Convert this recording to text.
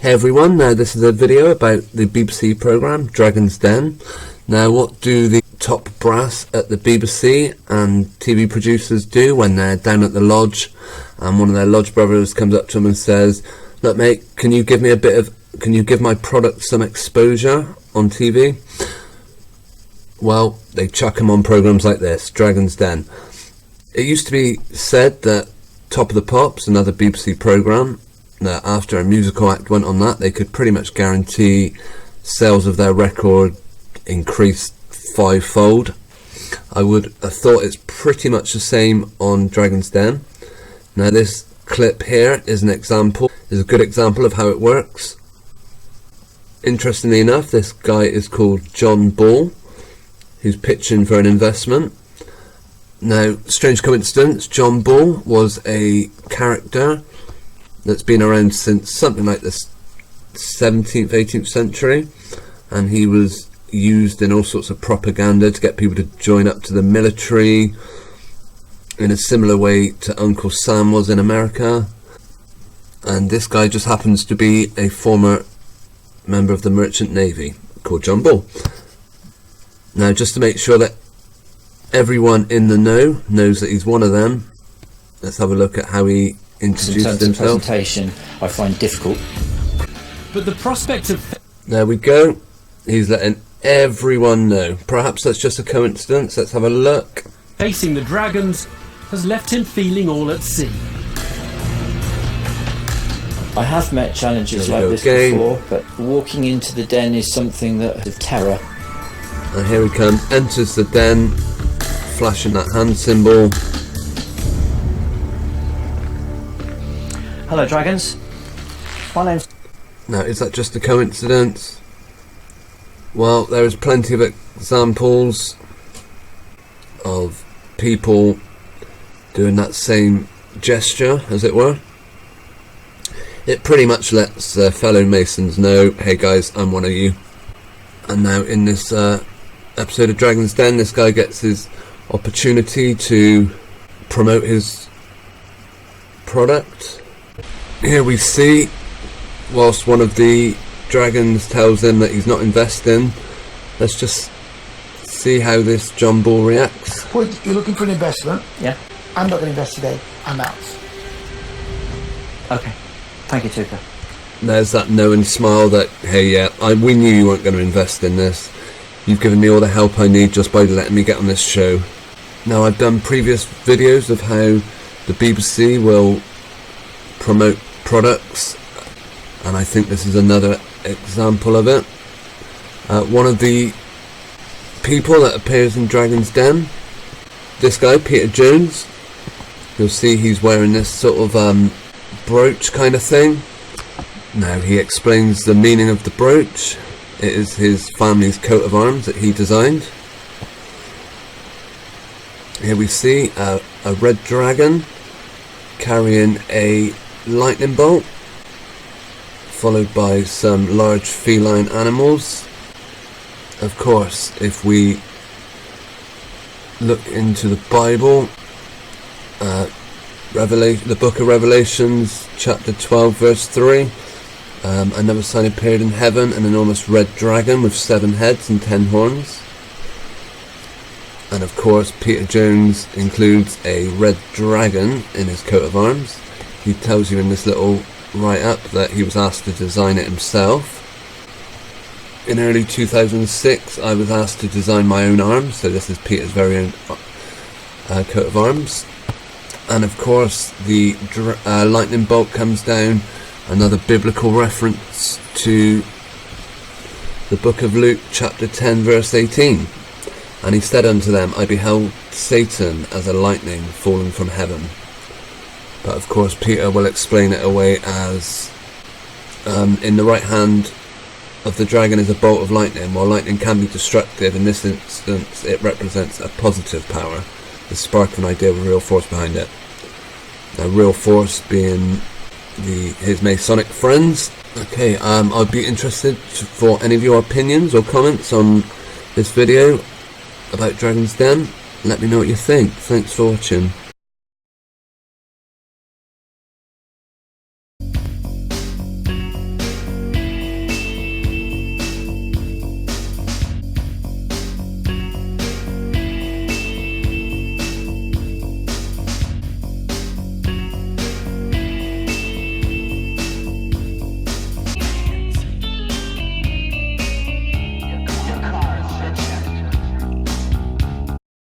Hey everyone, now this is a video about the BBC programme Dragon's Den. Now what do the top brass at the BBC and TV producers do when they're down at the lodge and one of their lodge brothers comes up to them and says, "Look mate, can you give my product some exposure on TV?" Well, they chuck them on programmes like this, Dragon's Den. It used to be said that Top of the Pops, another BBC programme, that after a musical act went on that, they could pretty much guarantee sales of their record increased fivefold. I would have thought it's pretty much the same on Dragon's Den. Now this clip here is a good example of how it works. Interestingly enough, this guy is called John Ball, who's pitching for an investment. Now, strange coincidence, John Ball was a character that's been around since something like the 17th, 18th century, and he was used in all sorts of propaganda to get people to join up to the military in a similar way to Uncle Sam was in America. And this guy just happens to be a former member of the Merchant Navy called John Ball. Now, just to make sure that everyone in the know knows that he's one of them, let's have a look at how he introduced himself. Presentation I find difficult, but the prospect of... There we go. He's letting everyone know. Perhaps that's just a coincidence. Let's have a look. Facing the dragons has left him feeling all at sea. I have met challenges like this before, but walking into the den is something that of terror. And here he comes, enters the den, flashing that hand symbol. Hello dragons, my name's... Now, is that just a coincidence? Well, there is plenty of examples of people doing that same gesture, as it were. It pretty much lets their fellow Masons know, hey guys, I'm one of you. And now in this episode of Dragon's Den, this guy gets his opportunity to promote his product. Here we see, whilst one of the dragons tells him that he's not investing, let's just see how this John Ball reacts. Well, you're looking for an investment? Yeah. I'm not going to invest today. I'm out. Okay. Thank you, Tuka. There's that knowing smile that, hey, yeah, we knew you weren't going to invest in this. You've given me all the help I need just by letting me get on this show. Now, I've done previous videos of how the BBC will promote products, and I think this is another example of it. One of the people that appears in Dragon's Den, this guy, Peter Jones, you'll see he's wearing this sort of brooch kind of thing. Now he explains the meaning of the brooch. It is his family's coat of arms that he designed. Here we see a red dragon carrying a lightning bolt, followed by some large feline animals. Of course, if we look into the Bible, the book of Revelations, chapter 12, verse 3, another sign appeared in heaven, an enormous red dragon with 7 heads and 10 horns. And of course, Peter Jones includes a red dragon in his coat of arms. He tells you in this little write-up that he was asked to design it himself. In early 2006, I was asked to design my own arms, so this is Peter's very own coat of arms. And of course, the lightning bolt comes down, another biblical reference to the book of Luke, chapter 10, verse 18. And he said unto them, I beheld Satan as a lightning falling from heaven. But of course, Peter will explain it away as in the right hand of the dragon is a bolt of lightning. While lightning can be destructive, in this instance it represents a positive power, the spark of an idea with real force behind it. Now, real force being his Masonic friends. Okay, I'd be interested for any of your opinions or comments on this video about Dragon's Den. Let me know what you think. Thanks for watching.